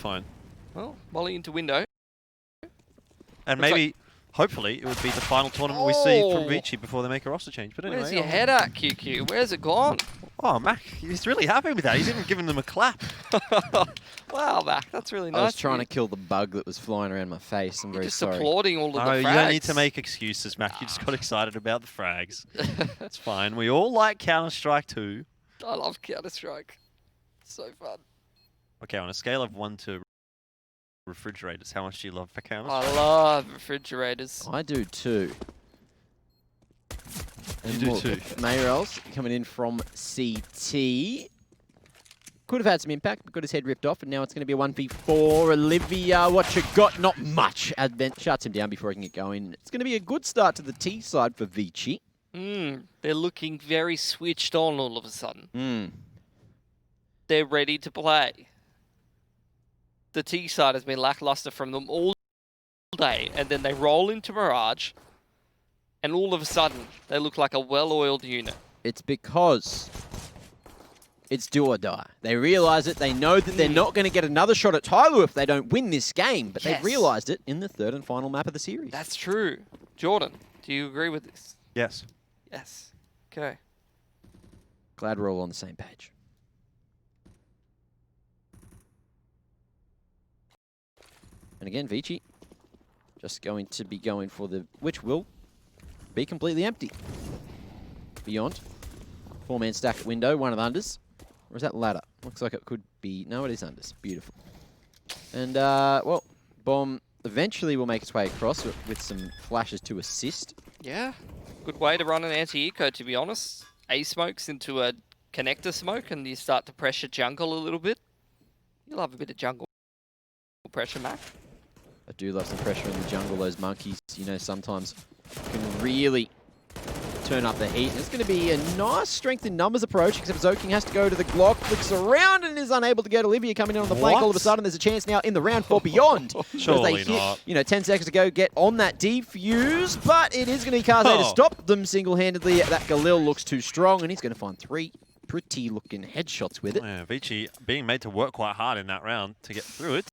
Fine. Well, Molly into window. And Looks maybe, hopefully, it would be the final tournament we see from ViCi before they make a roster change. But anyway. Where's your head at, QQ? Where's it gone? Oh, Mac, he's really happy with that. He's even giving them a clap. Wow, Mac, that's really nice. I was trying to kill the bug that was flying around my face. I'm You're very just sorry. applauding all of the frags. You don't need to make excuses, Mac. You just got excited about the frags. That's fine. We all like Counter-Strike too. I love Counter-Strike. So fun. Okay, on a scale of 1 to refrigerators, how much do you love for Counter-Strike? I love refrigerators. I do too. You do too. Mayrels coming in from CT. Could have had some impact, but got his head ripped off, and now it's going to be a 1v4. Olivia, what you got? Not much. Advent shuts him down before he can get going. It's going to be a good start to the T side for ViCi. They're looking very switched on all of a sudden. They're ready to play. The T side has been lackluster from them all day, and then they roll into Mirage, and all of a sudden, they look like a well-oiled unit. It's because it's do or die. They realize it. They know that they're not going to get another shot at Tyloo if they don't win this game, but they've realized it in the third and final map of the series. That's true. Jordan, do you agree with this? Yes. Yes. Okay. Glad we're all on the same page. And again, ViCi just going to be going for the, which will be completely empty. Beyond. 4-man stacked window, one of the unders. Or is that ladder? Looks like it could be, no, it is unders. Beautiful. And, well, Bomb eventually will make its way across with some flashes to assist. Yeah. Good way to run an anti-eco, to be honest. A-smokes into a connector smoke, and you start to pressure jungle a little bit. You love a bit of jungle pressure, Mac. I do love some pressure in the jungle. Those monkeys, you know, sometimes can really turn up the heat. And it's going to be a nice strength in numbers approach, except Zoking has to go to the Glock, flicks around and is unable to get Olivia coming in on the flank. All of a sudden, there's a chance now in the round for Beyond. Surely they not. You know, 10 seconds to go, get on that defuse, but it is going to be Kaze to stop them single-handedly. That Galil looks too strong, and he's going to find 3 pretty-looking headshots with it. Yeah, ViCi being made to work quite hard in that round to get through it.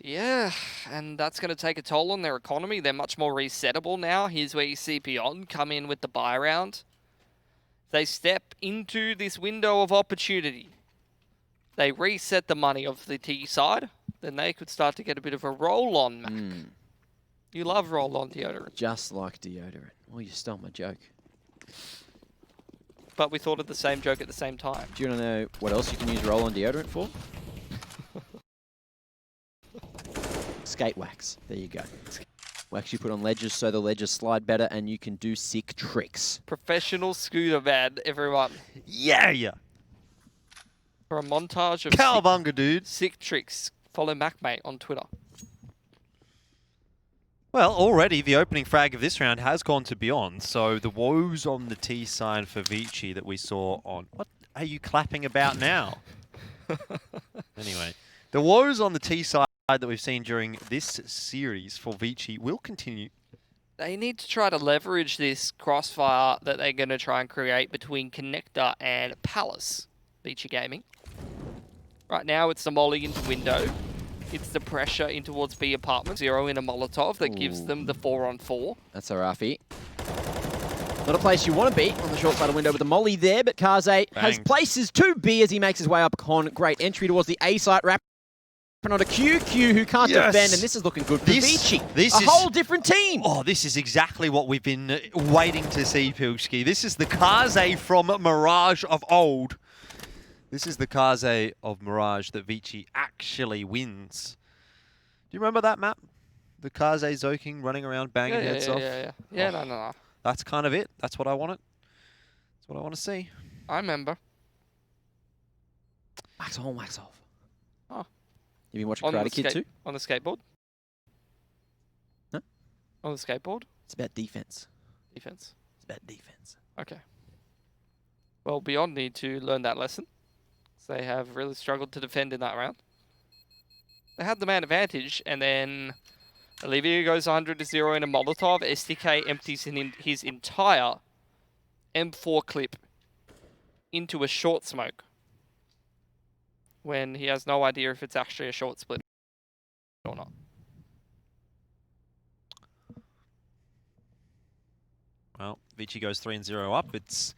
Yeah, and that's going to take a toll on their economy. They're much more resettable now. Here's where you see Beyond come in with the buy round. They step into this window of opportunity. They reset the money of the T side. Then they could start to get a bit of a roll-on, Mac. You love roll-on deodorant. Just like deodorant. Oh, you stole my joke. But we thought of the same joke at the same time. Do you want to know what else you can use roll-on deodorant for? Skate wax. There you go. Wax you put on ledges so the ledges slide better and you can do sick tricks. Professional scooter man, everyone. Yeah, yeah. For a montage of Cowabunga, dude. sick tricks, follow MacMate on Twitter. Well, already the opening frag of this round has gone to Beyond, so the woes on the T side for ViCi that we saw on... What are you clapping about now? Anyway, the woes on the T side that we've seen during this series for ViCi will continue. They need to try to leverage this crossfire that they're going to try and create between Connector and Palace, ViCi Gaming. Right now, it's the molly into window. It's the pressure in towards B apartment. 0 in a Molotov that gives them the 4-on-4. That's a roughie. Not a place you want to be on the short side of window with the molly there, but Kaze has places to be as he makes his way up con. Great entry towards the A site, wrapping on a QQ who can't defend, and this is looking good for ViCi. This is a whole different team. Oh, this is exactly what we've been waiting to see, Pilski. This is the Kaze from Mirage of old. This is the Kaze of Mirage that ViCi actually wins. Do you remember that map? The Kaze Zoking running around banging heads off? Yeah, no. That's kind of it. That's what I wanted. That's what I want to see. I remember. Wax on, wax off. Oh. You been watching Karate Kid too? On the skateboard? Huh? On the skateboard? It's about defense. Defense. It's about defense. Okay. Well, Beyond need to learn that lesson. They have really struggled to defend in that round. They had the man advantage, and then Olivia goes 100-0 in a Molotov. SDK empties his entire M4 clip into a short smoke. when he has no idea if it's actually a short split or not. Well, ViCi goes 3-0 up. It's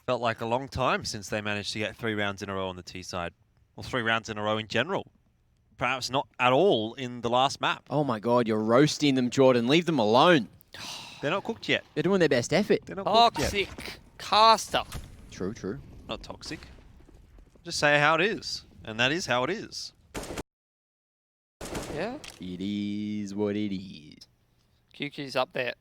felt like a long time since they managed to get 3 rounds in a row on the T side. Or 3 rounds in a row in general. Perhaps not at all in the last map. Oh my god, you're roasting them, Jordan. Leave them alone. They're not cooked yet. They're doing their best effort. They're not cooked yet. Toxic caster. True, true. Not toxic. Just say how it is. And that is how it is. Yeah. It is what it is. QQ's up there.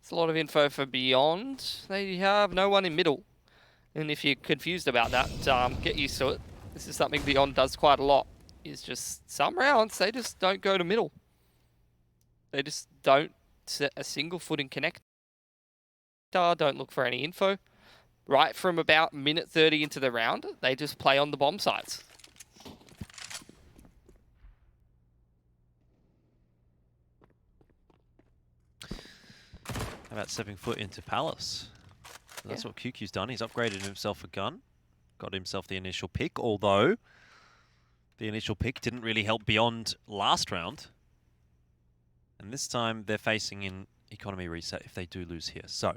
It's a lot of info for Beyond. They have no one in middle. And if you're confused about that, get used to it. This is something Beyond does quite a lot. Is just some rounds, they just don't go to middle. They just don't set a single foot in connector. Don't look for any info. Right from about minute 30 into the round, they just play on the bomb sites. How about stepping foot into Palace? That's what QQ's done. He's upgraded himself a gun. Got himself the initial pick, although the initial pick didn't really help Beyond last round. And this time they're facing in economy reset if they do lose here. So,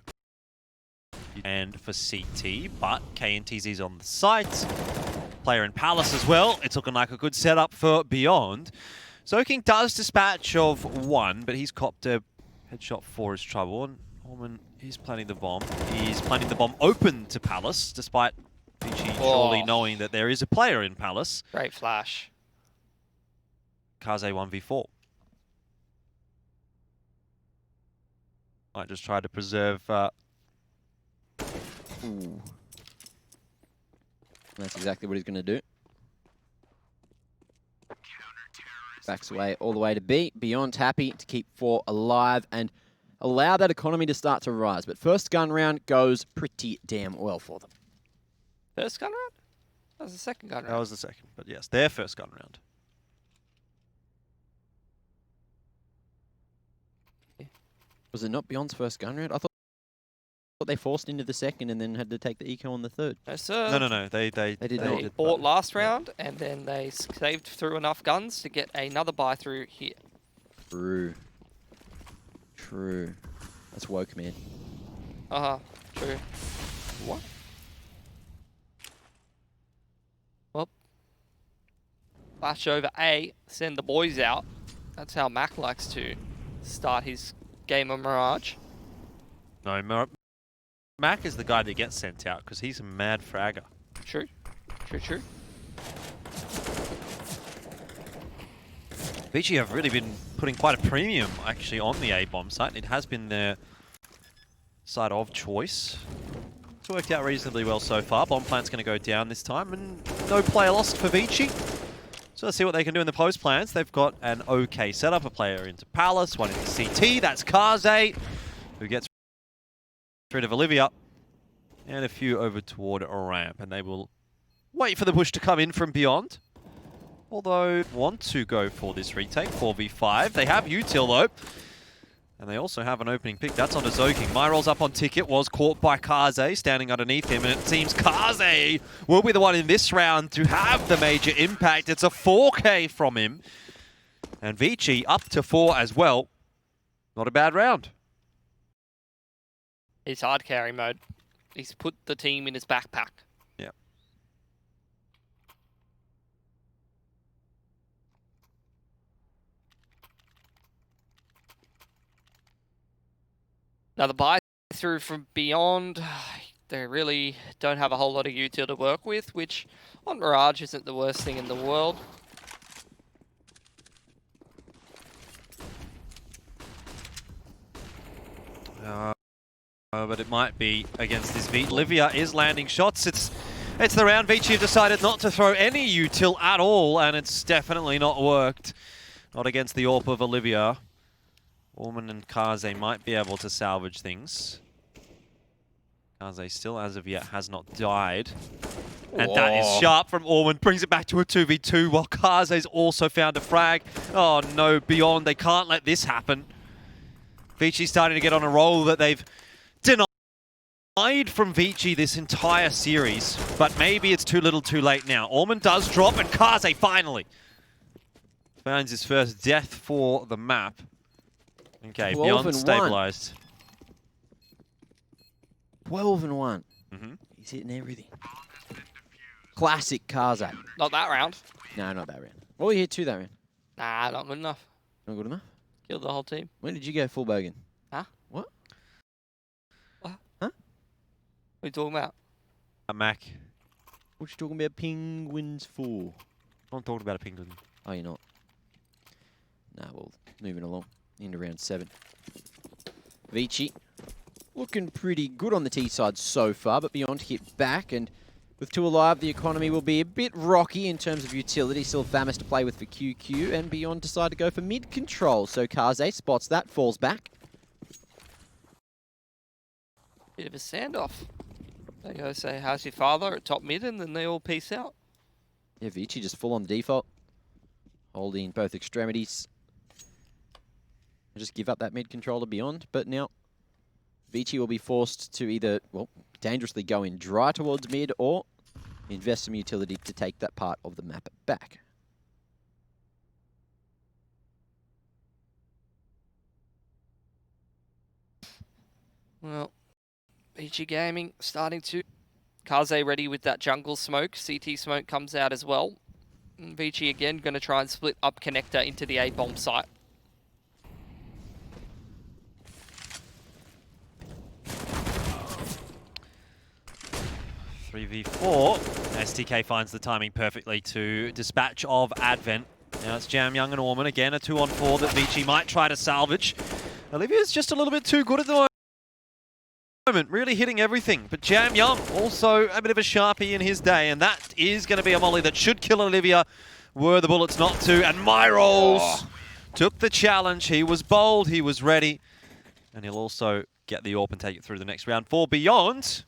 and for CT, but KNTZ's on the site. Player in Palace as well. It's looking like a good setup for Beyond. Zoking does dispatch of 1, but he's copped a headshot for his trouble. And Orman is planting the bomb. He's planting the bomb open to Palace, despite ViCi surely knowing that there is a player in Palace. Great flash. Kaze 1v4. Might just try to preserve... Ooh. That's exactly what he's going to do. Backs away all the way to B. Beyond happy to keep 4 alive and allow that economy to start to rise. But first gun round goes pretty damn well for them. First gun round? That was the second gun round. That was the second, but yes, their first gun round. Was it not Beyond's first gun round? I thought they forced into the second and then had to take the eco on the third. No, sir. No. They did They not. bought last round, and then they saved through enough guns to get another buy through here. True. True. That's woke, man. True. What? Well, flash over A, send the boys out. That's how Mac likes to start his game of Mirage. No, Mac is the guy that gets sent out because he's a mad fragger. True. True. ViCi have really been putting quite a premium actually on the A-bomb site. It has been their side of choice. It's worked out reasonably well so far. Bomb plant's going to go down this time and no player lost for ViCi. So let's see what they can do in the post plans. They've got an okay setup. A player into Palace, one into CT. That's Kaze, who gets rid of Olivia. And a few over toward a ramp. And they will wait for the push to come in from Beyond. Although, want to go for this retake, 4v5. They have util though. And they also have an opening pick. That's on a Zoking. Myrol's up on ticket, was caught by Kaze, standing underneath him. And it seems Kaze will be the one in this round to have the major impact. It's a 4K from him. And ViCi up to 4 as well. Not a bad round. It's hard carry mode. He's put the team in his backpack. Yeah. Now the buy through from Beyond, they really don't have a whole lot of util to work with, which on Mirage isn't the worst thing in the world. But it might be against this V. Olivia is landing shots. It's the round. ViCi have decided not to throw any util at all, and it's definitely not worked. Not against the AWP of Olivia. Orman and Kaze might be able to salvage things. Kaze still, as of yet, has not died. And that is sharp from Orman. Brings it back to a 2v2 while Kaze's also found a frag. Oh no, Beyond. They can't let this happen. ViCi starting to get on a roll that they've denied from ViCi this entire series, but maybe it's too little too late now. Orman does drop, and Kaze finally finds his first death for the map. Okay, Beyond stabilized. 12 and 1. Mm-hmm. He's hitting everything. Classic Kaze. Not that round. No, not that round. Well, you hit 2 that round. Nah, not good enough. Not good enough? Killed the whole team. When did you go full bogan? Huh? What? What? Huh? What are you talking about? Mac. What you talking about penguins for? I'm talking about a penguin. Oh, you're not? Nah, well, moving along into round 7. ViCi looking pretty good on the T side so far, but Beyond hit back, and with 2 alive, the economy will be a bit rocky in terms of utility. Still Famis to play with for QQ, and Beyond decide to go for mid control. So Kaze spots that, falls back. Bit of a standoff. They go say, how's your father at top mid, and then they all peace out. Yeah, ViCi just full on the default. Holding both extremities. Just give up that mid control to Beyond, but now ViCi will be forced to either, well, dangerously go in dry towards mid or invest some utility to take that part of the map back. Well, ViCi Gaming starting to. Kaze ready with that jungle smoke. CT smoke comes out as well. And ViCi again going to try and split up connector into the A-bomb site. 3v4. STK finds the timing perfectly to dispatch of Advent. Now it's Jam Young and Orman. Again, a 2-on-4 that ViCi might try to salvage. Olivia's just a little bit too good at the moment, really hitting everything. But Jam Young, also a bit of a sharpie in his day, and that is going to be a molly that should kill Olivia, were the bullets not to. And Mirage took the challenge. He was bold, he was ready, and he'll also get the AWP and take it through the next round for Beyond,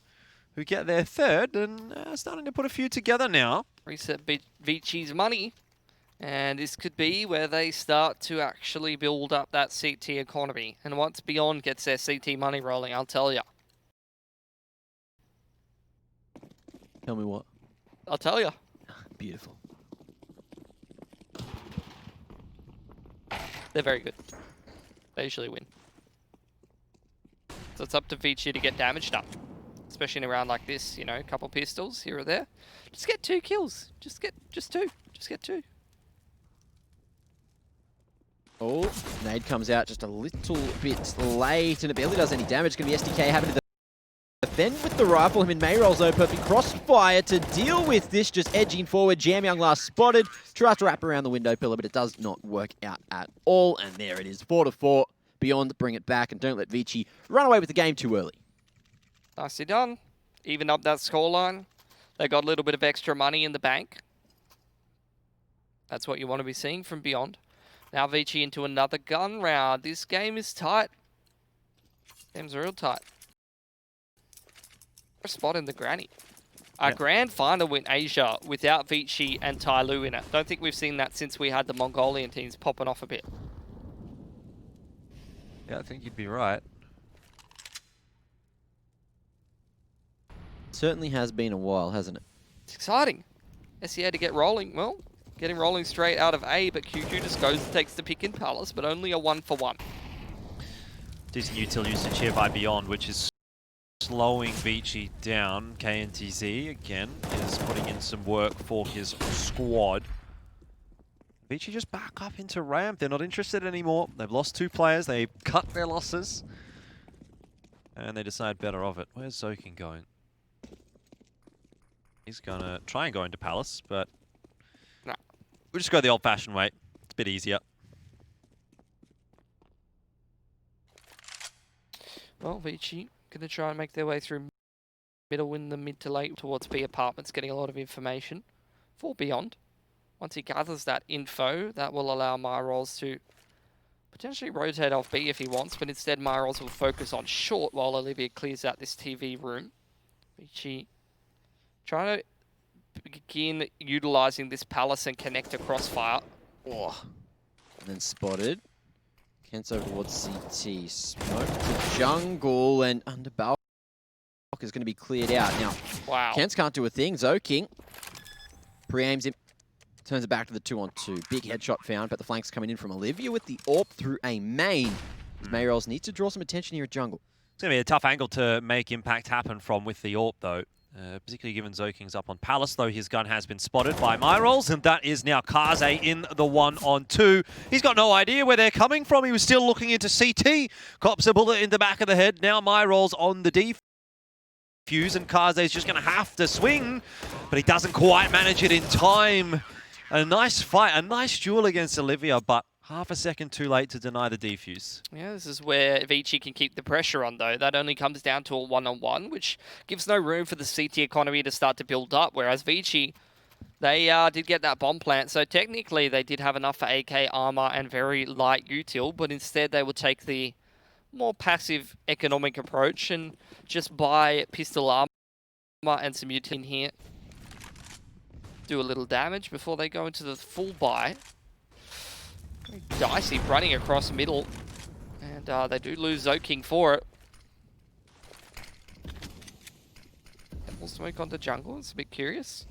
who get their third and starting to put a few together now. Reset ViCi's money, and this could be where they start to actually build up that CT economy. And once Beyond gets their CT money rolling, I'll tell you. Tell me what? I'll tell you. Beautiful. They're very good. They usually win. So it's up to ViCi to get damage done. Especially in a round like this, you know, a couple pistols here or there. Just get 2 kills. Just get 2. Just get 2. Oh, nade comes out just a little bit late, and it barely does any damage. It's going to be SDK having to defend with the rifle. Him and May rolls though, perfect crossfire to deal with this, just edging forward. Jam Young last spotted, tries to wrap around the window pillar, but it does not work out at all. And there it is, 4-4. Beyond, bring it back, and don't let ViCi run away with the game too early. Nicely done. Even up that scoreline. They got a little bit of extra money in the bank. That's what you want to be seeing from Beyond. Now ViCi into another gun round. This game is tight. Game's real tight. A spot in the granny. A grand final win Asia without ViCi and Tyloo in it. Don't think we've seen that since we had the Mongolian teams popping off a bit. Yeah, I think you'd be right. Certainly has been a while, hasn't it? It's exciting. SEA to get rolling. Well, getting rolling straight out of A, but QQ just goes and takes the pick in Palace, but only a 1-for-1. Decent util usage here by Beyond, which is slowing ViCi down. KNTZ, again, is putting in some work for his squad. ViCi just back up into ramp. They're not interested anymore. They've lost 2 players. They cut their losses. And they decide better of it. Where's Zokin going? He's going to try and go into Palace, but nah. We'll just go the old-fashioned way. It's a bit easier. Well, ViCi going to try and make their way through middle in the mid to late towards B apartments, getting a lot of information for Beyond. Once he gathers that info, that will allow Mirage to potentially rotate off B if he wants, but instead Mirage will focus on short while Olivia clears out this TV room. ViCi trying to begin utilizing this Palace and connector crossfire. Oh. And then spotted. ENCE over towards CT. Smoke to jungle, and under Balk is going to be cleared out. Now, Wow. ENCE can't do a thing. Zoking pre-aims him, turns it back to the 2-on-2. Big headshot found, but the flank's coming in from Olivia with the AWP through a main. Mayrols need to draw some attention here at jungle. It's going to be a tough angle to make impact happen from with the AWP, though. Particularly given Zoking's up on Palace, though his gun has been spotted by Mirage, and that is now Kaze in the 1-on-2. He's got no idea where they're coming from. He was still looking into CT. Cops a bullet in the back of the head. Now Mirage on the defuse, and Kaze's just going to have to swing, but he doesn't quite manage it in time. A nice fight, a nice duel against Olivia, but half a second too late to deny the defuse. Yeah, this is where ViCi can keep the pressure on, though. That only comes down to a one-on-one, which gives no room for the CT economy to start to build up, whereas ViCi, they did get that bomb plant, so technically they did have enough for AK armor and very light util, but instead they would take the more passive economic approach and just buy pistol armor and some util in here. Do a little damage before they go into the full buy. Dicey running across middle, and they do lose Zoking for it. Double smoke onto jungle, it's a bit curious.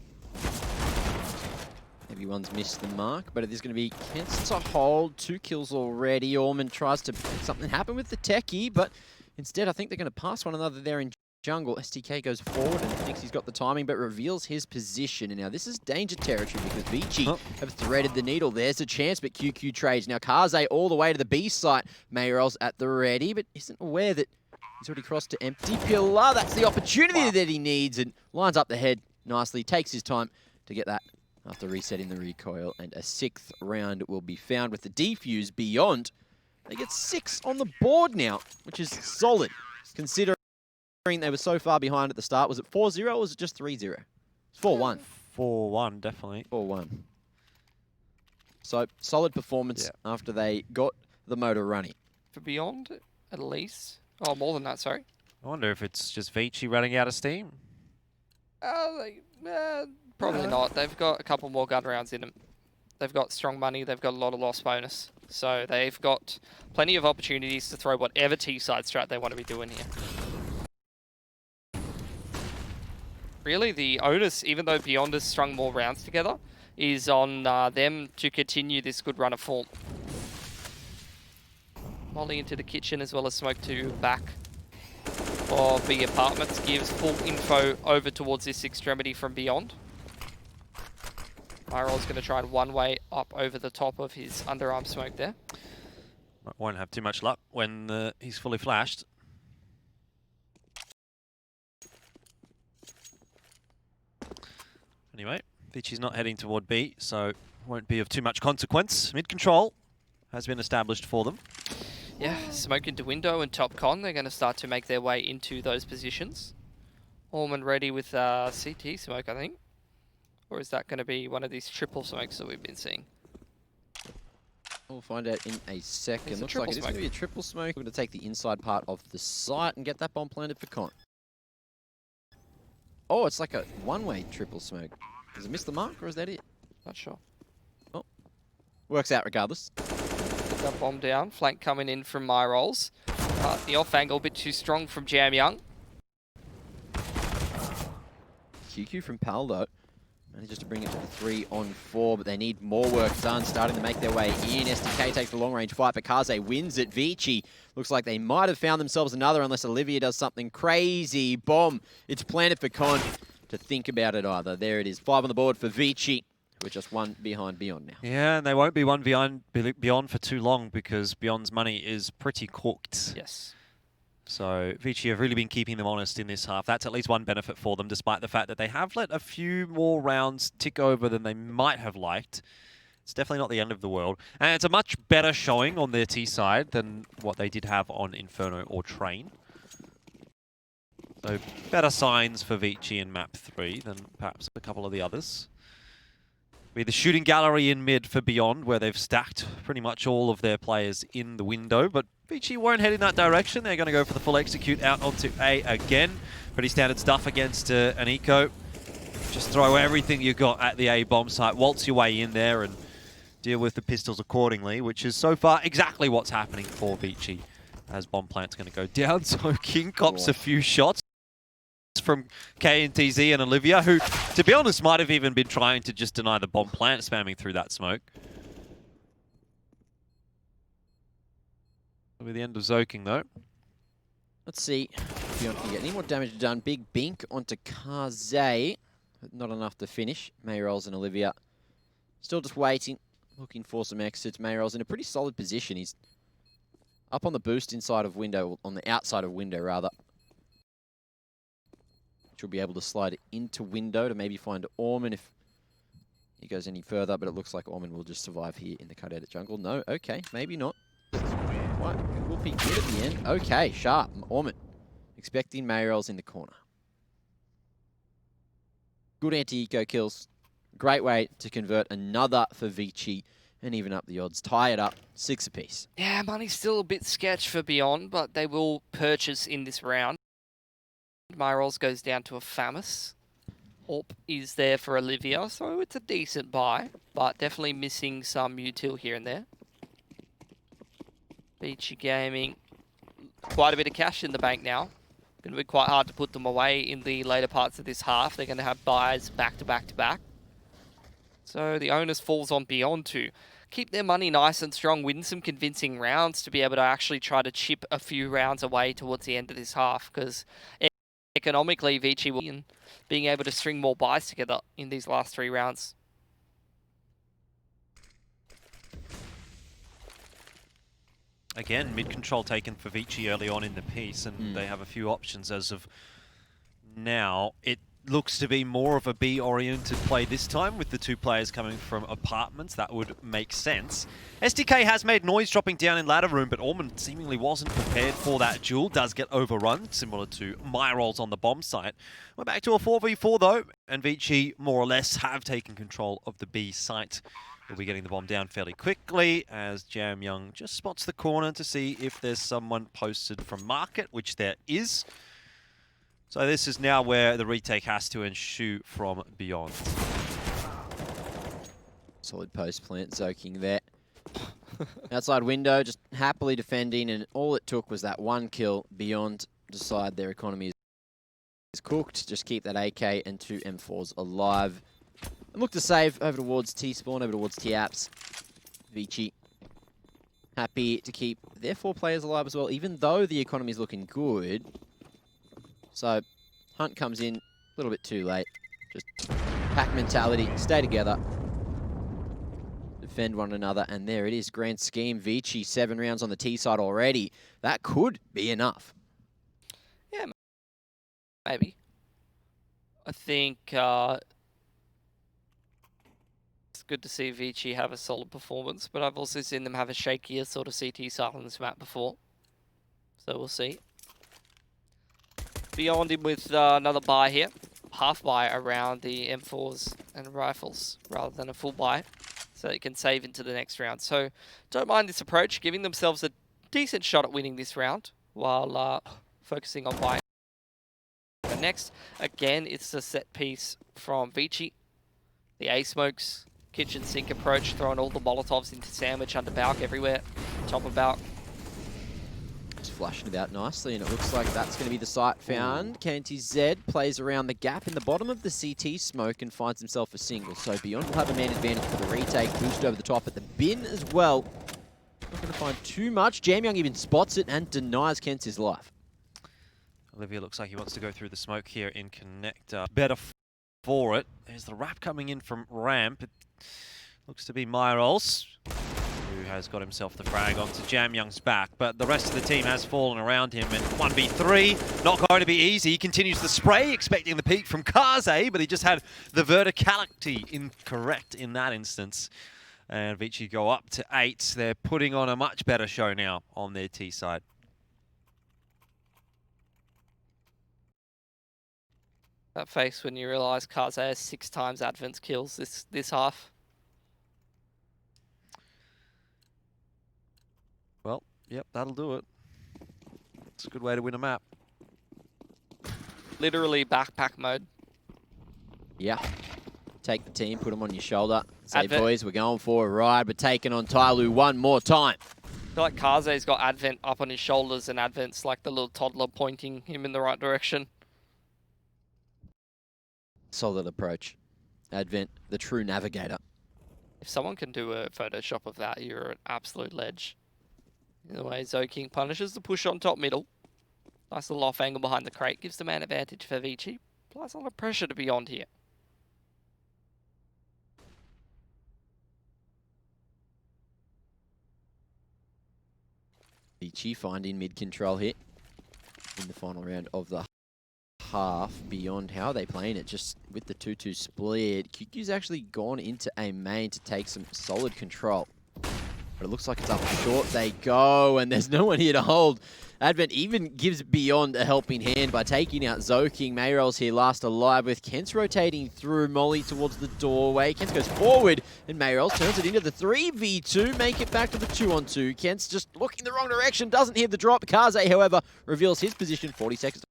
Everyone's missed the mark, but it is going to be ENCE to hold. 2 kills already. Orman tries to make something happen with the techie, but instead I think they're going to pass one another there in jungle. STK goes forward and thinks he's got the timing, but reveals his position. And now this is danger territory because ViCi have threaded the needle. There's a chance, but QQ trades. Now Kaze all the way to the B site. Mayoral's at the ready, but isn't aware that he's already crossed to empty pillar. That's the opportunity that he needs, and lines up the head nicely. Takes his time to get that after resetting the recoil, and a 6th round will be found with the defuse beyond. They get 6 on the board now, which is solid, considering they were so far behind at the start. Was it 4-0 or was it just 3-0? It's 4-1. 4-1, definitely. 4-1. So, solid performance after they got the motor running. For Beyond, at least. Oh, more than that, sorry. I wonder if it's just ViCi running out of steam. Probably not. They've got a couple more gun rounds in them. They've got strong money. They've got a lot of loss bonus. So they've got plenty of opportunities to throw whatever T-side strat they want to be doing here. Really, the onus, even though Beyond has strung more rounds together, is on them to continue this good run of form. Molly into the kitchen as well as smoke to back of the apartments gives full info over towards this extremity from Beyond. Myrol's going to try and one-way up over the top of his underarm smoke there. Won't have too much luck when he's fully flashed. Anyway, ViCi's not heading toward B, so won't be of too much consequence. Mid control has been established for them. Yeah, smoke into window and top con. They're going to start to make their way into those positions. Orman ready with CT smoke, I think. Or is that going to be one of these triple smokes that we've been seeing? We'll find out in a second. It's Looks like it's going to be a triple smoke. We're going to take the inside part of the site and get that bomb planted for Con. Oh, it's like a one-way triple smoke. Does it miss the mark, or is that it? Not sure. Oh, works out regardless. Get that bomb down. Flank coming in from Myrolls. The off angle a bit too strong from Jam Young. QQ from Paldo. Manages to bring it to the 3-on-4, but they need more work done, starting to make their way in. SDK takes the long-range fight, but Kaze wins it. ViCi looks like they might have found themselves another unless Olivia does something crazy. Bomb. It's planted for Con to think about it either. There it is. 5 on the board for ViCi. We're just 1 behind Beyond now. Yeah, and they won't be 1 behind Beyond for too long because Beyond's money is pretty cooked. Yes. So ViCi have really been keeping them honest in this half. That's at least one benefit for them, despite the fact that they have let a few more rounds tick over than they might have liked. It's definitely not the end of the world. And it's a much better showing on their T side than what they did have on Inferno or Train. So better signs for ViCi in map 3 than perhaps a couple of the others. Be the shooting gallery in mid for Beyond, where they've stacked pretty much all of their players in the window, but ViCi won't head in that direction. They're going to go for the full execute out onto A again. Pretty standard stuff against an niko. Just throw everything you got at the A bomb site, waltz your way in there and deal with the pistols accordingly, which is so far exactly what's happening for ViCi as bomb plant's going to go down. So King cops a few shots from KNTZ and Olivia, who, to be honest, might have even been trying to just deny the bomb plant spamming through that smoke. That'll be the end of Zoking, though. Let's see if Beyond can get any more damage done. Big bink onto Kaze, but not enough to finish. Mayrolls and Olivia still just waiting, looking for some exits. Mayrolls in a pretty solid position. He's up on the boost inside of window, on the outside of window, rather. She'll be able to slide it into window to maybe find Orman if he goes any further, but it looks like Orman will just survive here in the cutout at jungle. No, okay, maybe not. What? Will be good at the end. Okay, sharp. Orman expecting Mayrolls in the corner. Good anti-eco kills. Great way to convert another for ViCi and even up the odds. Tie it up, 6 apiece. Yeah, money's still a bit sketch for Beyond, but they will purchase in this round. Mayrolls goes down to a Famus. Orp is there for Olivia, so it's a decent buy, but definitely missing some util here and there. ViCi Gaming, quite a bit of cash in the bank now. Going to be quite hard to put them away in the later parts of this half. They're going to have buys back to back to back. So the onus falls on Beyond to keep their money nice and strong, win some convincing rounds to be able to actually try to chip a few rounds away towards the end of this half, because economically, ViCi will be being able to string more buys together in these last 3 rounds. Again, mid-control taken for ViCi early on in the piece, and they have a few options as of now. It looks to be more of a B-oriented play this time, with the 2 players coming from apartments. That would make sense. SDK has made noise dropping down in ladder room, but Orman seemingly wasn't prepared for that duel. Does get overrun, similar to Mayrolls on the bomb site. We're back to a 4v4 though, and ViCi more or less have taken control of the B site. We'll be getting the bomb down fairly quickly as Jam Young just spots the corner to see if there's someone posted from market, which there is. So this is now where the retake has to ensue from Beyond. Solid post plant, Zoking there. Outside window, just happily defending, and all it took was that 1 kill. Beyond decide their economy is cooked. Just keep that AK and 2 M4s alive. And look to save over towards T-Spawn, over towards T-Apps. ViCi happy to keep their 4 players alive as well, even though the economy is looking good. So, Hunt comes in a little bit too late. Just pack mentality, stay together, defend one another, and there it is. Grand scheme, ViCi, 7 rounds on the T side already. That could be enough. Yeah, maybe. I think it's good to see ViCi have a solid performance, but I've also seen them have a shakier sort of CT style on this map before. So we'll see. Beyond him with another buy here. Half buy around the M4s and rifles rather than a full buy, so they can save into the next round. So don't mind this approach, giving themselves a decent shot at winning this round while focusing on buying. But next, again, it's a set piece from ViCi. The A-smokes, kitchen sink approach, throwing all the Molotovs into sandwich, under Balk everywhere, top of Balk. Flushing about nicely, and it looks like that's going to be the site found. KNTZ plays around the gap in the bottom of the CT smoke and finds himself a single. So Beyond will have a man advantage for the retake. Boost over the top at the bin as well. Not going to find too much. Jam Young even spots it and denies Kent's his life. Olivia looks like he wants to go through the smoke here in connector. Better for it. There's the wrap coming in from ramp. It looks to be Mayrolls, who has got himself the frag onto Jam Young's back, but the rest of the team has fallen around him, and 1v3, not going to be easy. He continues the spray, expecting the peak from Kaze, but he just had the verticality incorrect in that instance. And ViCi go up to 8. They're putting on a much better show now on their T side. That face when you realise Kaze has 6 times Advent's kills this half. Well, yep, that'll do it. It's a good way to win a map. Literally backpack mode. Yeah. Take the team, put them on your shoulder. Say, Advent. boys, we're going for a ride. We're taking on Tyloo one more time. I feel like Kaze's got Advent up on his shoulders and Advent's like the little toddler pointing him in the right direction. Solid approach. Advent, the true navigator. If someone can do a Photoshop of that, you're an absolute ledge. In the way ZoKing punishes the push on top middle. Nice little off angle behind the crate. Gives the man advantage for ViCi. Applies a lot of pressure to Beyond here. ViCi finding mid control here in the final round of the half. Beyond, how are they playing it? Just with the 2-2 split. QQ's actually gone into a main to take some solid control. But it looks like it's up short. They go, and there's no one here to hold. Advent even gives Beyond a helping hand by taking out ZoKing. Mayrell's here last alive with Kent's rotating through. Molly towards the doorway. Kent goes forward, and Mayrell turns it into the 3v2. Make it back to the 2-on-2. Kent's just looking the wrong direction. Doesn't hear the drop. Kaze, however, reveals his position. 40 seconds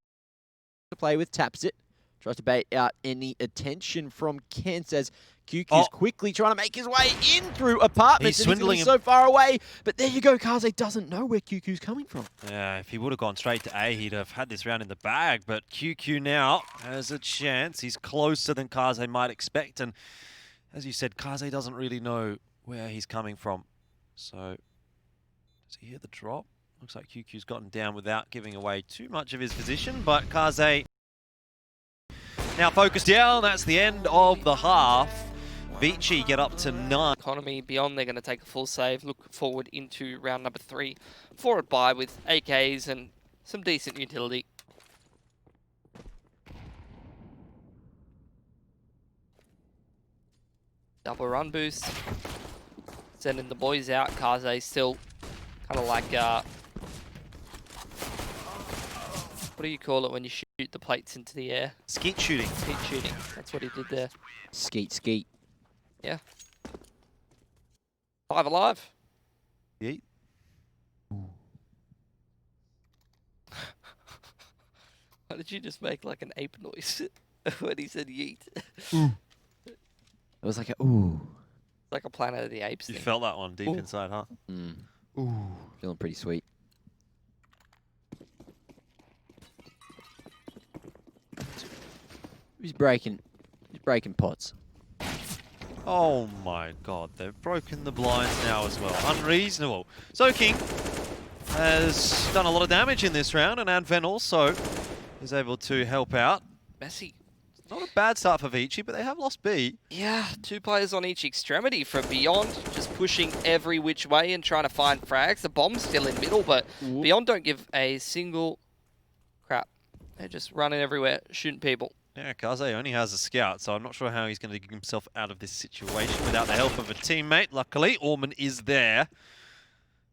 to play with. Taps it. Tries to bait out any attention from Kent as QQ's quickly trying to make his way in through apartments. He's swindling him so far away. But there you go. Kaze doesn't know where QQ's coming from. Yeah, if he would have gone straight to A, he'd have had this round in the bag. But QQ now has a chance. He's closer than Kaze might expect. And as you said, Kaze doesn't really know where he's coming from. So, does he hear the drop? Looks like QQ's gotten down without giving away too much of his position. But Kaze now focused down. That's the end of the half. ViCi get up to 9. Economy Beyond, they're going to take a full save. Look forward into round number 3. Forward buy with AKs and some decent utility. Double run boost. Sending the boys out. Kaze still kind of like, what do you call it when you shoot the plates into the air? Skeet shooting. Skeet shooting. That's what he did there. Skeet, skeet. Yeah. 5 alive. Yeet. Why did you just make like an ape noise when he said yeet? It was like a ooh. Like a Planet of the Apes You thing. felt that one deep inside, huh? Mm. Ooh. Feeling pretty sweet. He's breaking pots. Oh my god, they've broken the blinds now as well. Unreasonable. ZoKing has done a lot of damage in this round, and Advent also is able to help out. Messy. Not a bad start for ViCi, but they have lost B. Yeah, 2 players on each extremity for Beyond, just pushing every which way and trying to find frags. The bomb's still in middle, but Beyond don't give a single crap. They're just running everywhere, shooting people. Yeah, Kaze only has a scout, so I'm not sure how he's going to get himself out of this situation without the help of a teammate. Luckily, Orman is there.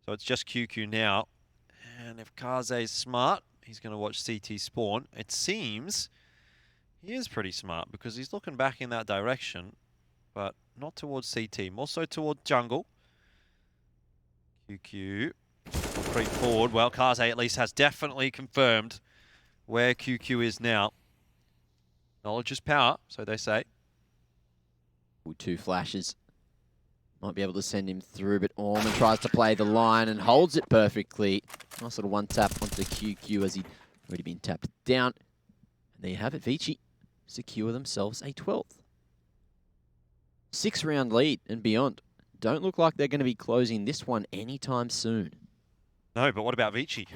So it's just QQ now. And if Kaze's smart, he's going to watch CT spawn. It seems he is pretty smart because he's looking back in that direction, but not towards CT, more so toward jungle. QQ will creep forward. Well, Kaze at least has definitely confirmed where QQ is now. Knowledge is power, so they say. Ooh, 2 flashes. Might be able to send him through, but Orman tries to play the line and holds it perfectly. Nice little one tap onto QQ as he'd already been tapped down. And there you have it, ViCi secure themselves a 12th. 6-round lead and Beyond. Don't look like they're going to be closing this one anytime soon. No, but what about ViCi?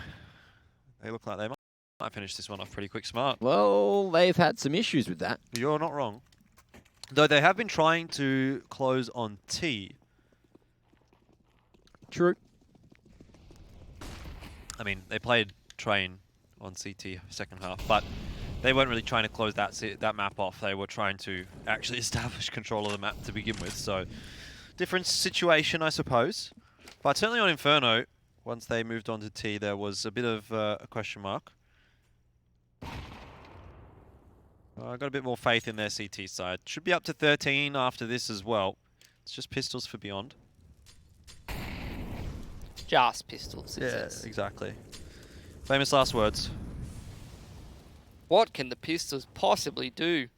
They look like they might finish this one off pretty quick smart. Well, they've had some issues with that. You're not wrong. Though they have been trying to close on T. True. I mean, they played Train on CT second half, but they weren't really trying to close that map off. They were trying to actually establish control of the map to begin with. So, different situation, I suppose. But certainly on Inferno, once they moved on to T, there was a bit of a question mark. I've got a bit more faith in their CT side. Should be up to 13 after this as well. It's just pistols for Beyond. Just pistols. Exactly. Famous last words. What can the pistols possibly do?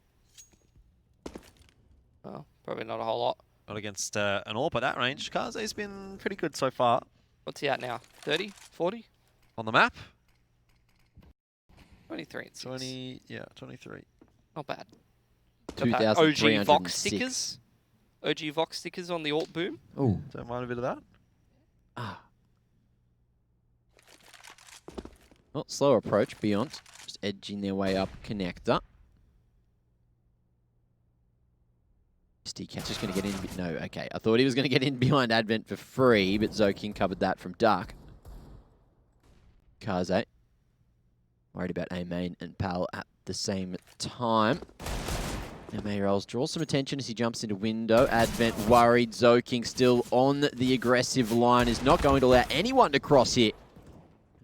Well, probably not a whole lot. Not against an AWP at that range. Kaze's been pretty good so far. What's he at now? 30? 40? On the map? 23. It seems. 23. Not bad. OG 2,306. Vox stickers. OG Vox stickers on the AWP boom. Oh. Don't mind a bit of that. Ah. Well, slower approach, Beyond. Just edging their way up connector. Cat's just going to get in. No, okay. I thought he was going to get in behind Advent for free, but Zoking covered that from Dark. Kaze. Worried about A-Main and Pal at the same time. Now Mayrolls draws some attention as he jumps into window. Advent worried. Zoking still on the aggressive line. Is not going to allow anyone to cross here.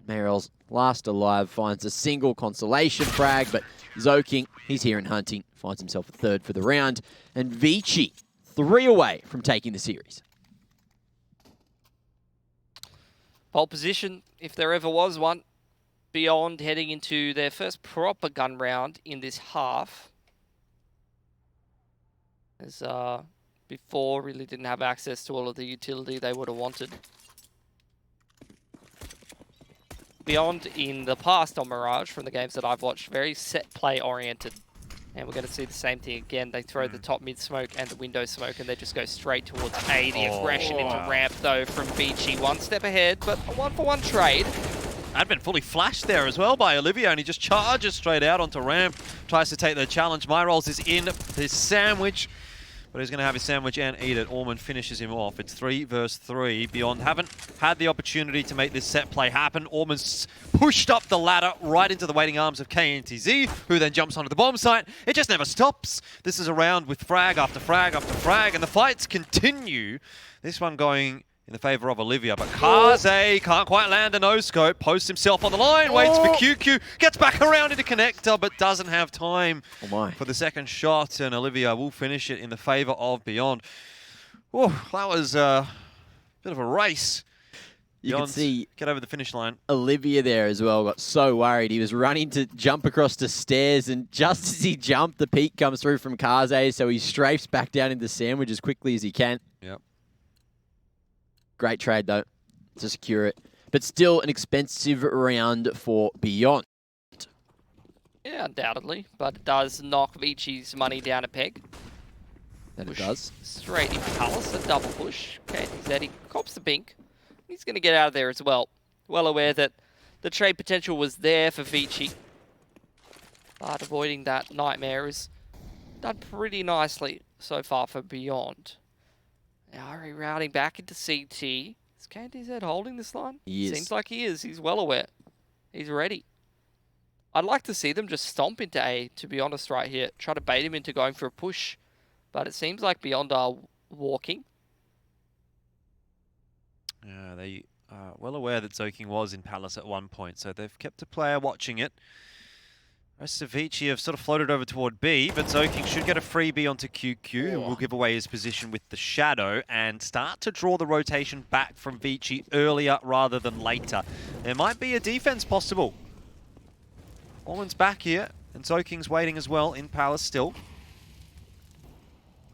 Mayrolls, last alive, finds a single consolation frag, but Zoking, he's here and hunting. Finds himself a third for the round. And ViCi, 3 away from taking the series. Pole position, if there ever was one. Beyond heading into their first proper gun round in this half. As before, really didn't have access to all of the utility they would have wanted. Beyond in the past on Mirage, from the games that I've watched, very set play oriented. And we're going to see the same thing again. They throw the top mid smoke and the window smoke, and they just go straight towards A. The aggression into ramp, though, from ViCi. 1 step ahead, but a 1-for-1 trade. Advent fully flashed there as well by Olivia, and he just charges straight out onto ramp. Tries to take the challenge. Mayrolls is in his sandwich, but he's going to have his sandwich and eat it. Orman finishes him off. It's 3 versus 3. Beyond haven't had the opportunity to make this set play happen. Orman's pushed up the ladder right into the waiting arms of KNTZ, who then jumps onto the bomb site. It just never stops. This is a round with frag after frag after frag, and the fights continue. This one going in the favor of Olivia, but Kaze can't quite land a no-scope, posts himself on the line, waits for QQ, gets back around into connector, but doesn't have time for the second shot, and Olivia will finish it in the favor of Beyond. Oh, that was a bit of a race. You can see get over the finish line. Olivia there as well got so worried. He was running to jump across the stairs, and just as he jumped, the peek comes through from Kaze, so he strafes back down into the sandwich as quickly as he can. Yep. Great trade, though, to secure it. But still an expensive round for Beyond. Yeah, undoubtedly. But it does knock ViCi's money down a peg. That Push it does. straight into Palace, a double push. Okay, Zeddy cops the pink. He's going to get out of there as well. Well aware that the trade potential was there for ViCi. But avoiding that nightmare is done pretty nicely so far for Beyond. Now rerouting back into CT. Is KNTZ holding this line? He is. Seems like he is. He's well aware. He's ready. I'd like to see them just stomp into A, to be honest, right here. Try to bait him into going for a push. But it seems like Beyond are walking. Yeah, they are well aware that Zoking was in Palace at one point, so they've kept a player watching it. Rest of ViCi have sort of floated over toward B, but Zoking should get a freebie onto QQ, who will give away his position with the Shadow and start to draw the rotation back from ViCi earlier rather than later. There might be a defense possible. Orman's back here, and Zoking's waiting as well in Palace still.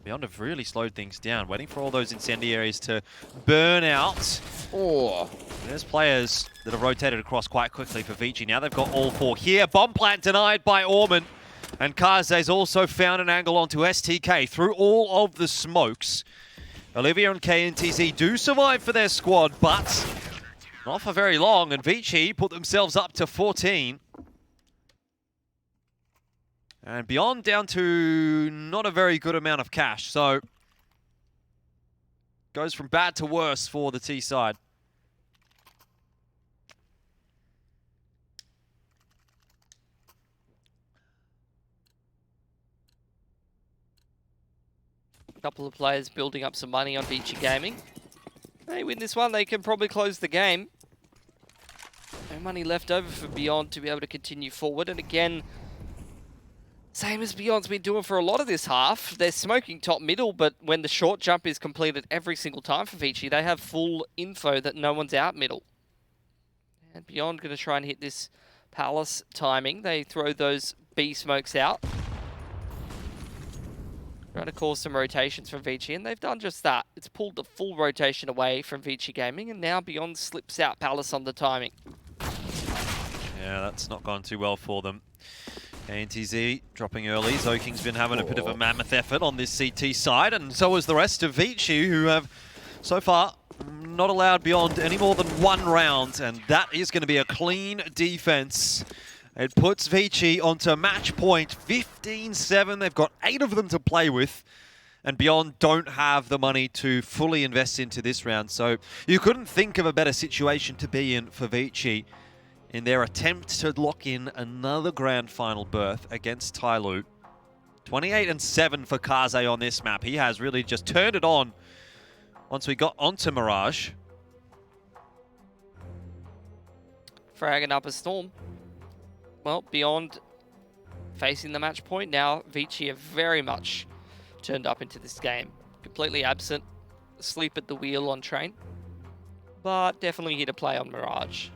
Beyond have really slowed things down, waiting for all those incendiaries to burn out. Oh. There's players that have rotated across quite quickly for ViCi. Now they've got all 4 here. Bomb plant denied by Orman. And Kaze's also found an angle onto STK through all of the smokes. Olivia and KNTZ do survive for their squad, but not for very long. And ViCi put themselves up to 14. And Beyond down to not a very good amount of cash. So goes from bad to worse for the T side. A couple of players building up some money on ViCi Gaming. They win this one, they can probably close the game. No money left over for Beyond to be able to continue forward. And again, same as Beyond's been doing for a lot of this half. They're smoking top middle, but when the short jump is completed every single time for ViCi, they have full info that no one's out middle. And Beyond going to try and hit this Palace timing. They throw those B smokes out. Trying to cause some rotations from ViCi, and they've done just that. It's pulled the full rotation away from ViCi Gaming, and now Beyond slips out Palace on the timing. Yeah, that's not gone too well for them. ANTZ dropping early. Zoking's been having a bit of a mammoth effort on this CT side, and so has the rest of ViCi, who have so far not allowed Beyond any more than 1 round, and that is going to be a clean defense. It puts ViCi onto match point 15-7. They've got 8 of them to play with, and Beyond don't have the money to fully invest into this round, so you couldn't think of a better situation to be in for ViCi in their attempt to lock in another grand final berth against Tyloo. 28-7 for Kaze on this map. He has really just turned it on once we got onto Mirage. Fragging up a Storm. Well, Beyond facing the match point now. ViCi have very much turned up into this game. Completely absent. Asleep at the wheel on Train. But definitely here to play on Mirage.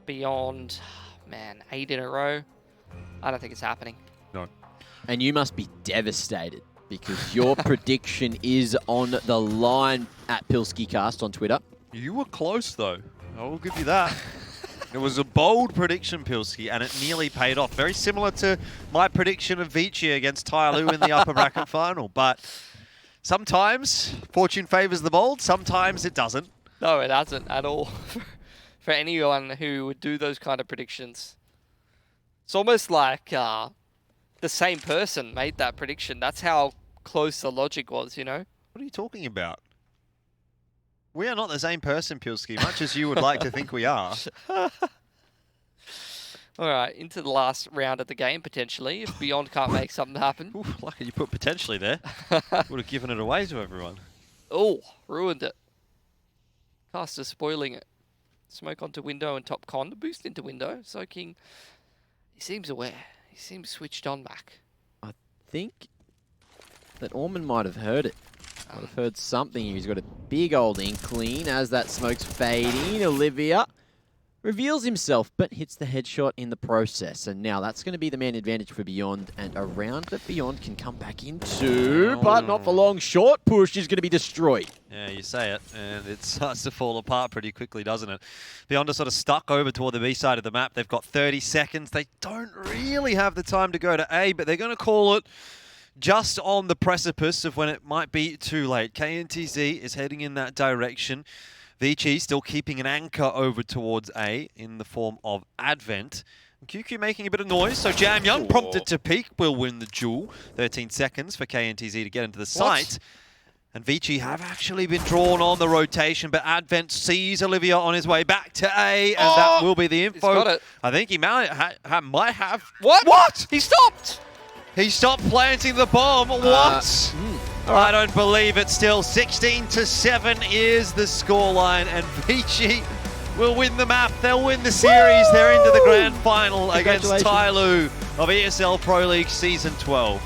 Beyond, man, 8 in a row. I don't think it's happening. No. And you must be devastated because your prediction is on the line at PilskiCast on Twitter. You were close, though. I will give you that. It was a bold prediction, Pilski, and it nearly paid off. Very similar to my prediction of ViCi against Tyloo in the upper bracket final. But sometimes fortune favors the bold, sometimes it doesn't. No, it hasn't at all. For anyone who would do those kind of predictions. It's almost like the same person made that prediction. That's how close the logic was, you know? What are you talking about? We are not the same person, Pilski, much as you would like to think we are. All right, into the last round of the game, potentially, if Beyond can't make something happen. Ooh, lucky you put potentially there. Would have given it away to everyone. Oh, ruined it. Caster spoiling it. Smoke onto window and top con. The boost into window. Soaking. He seems aware. He seems switched on back. I think that Orman might have heard it. Might have heard something. He's got a big old inkling as that smoke's fading. Olivia reveals himself, but hits the headshot in the process. And now that's going to be the man advantage for Beyond, and a round that Beyond can come back into, but not for long. Short push is going to be destroyed. Yeah, you say it, and it starts to fall apart pretty quickly, doesn't it? Beyond are sort of stuck over toward the B side of the map. They've got 30 seconds. They don't really have the time to go to A, but they're going to call it just on the precipice of when it might be too late. KNTZ is heading in that direction. ViCi still keeping an anchor over towards A in the form of Advent. QQ making a bit of noise, so Jam Young prompted to peek will win the duel. 13 seconds for KNTZ to get into the site. And ViCi have actually been drawn on the rotation, but Advent sees Olivia on his way back to A, and that will be the info. He's got it. I think he might have... What? What? He stopped! He stopped planting the bomb. What? I don't believe it still. 16-7 is the scoreline, and ViCi will win the map. They'll win the series. They're into the grand final against Tyloo of ESL Pro League Season 12.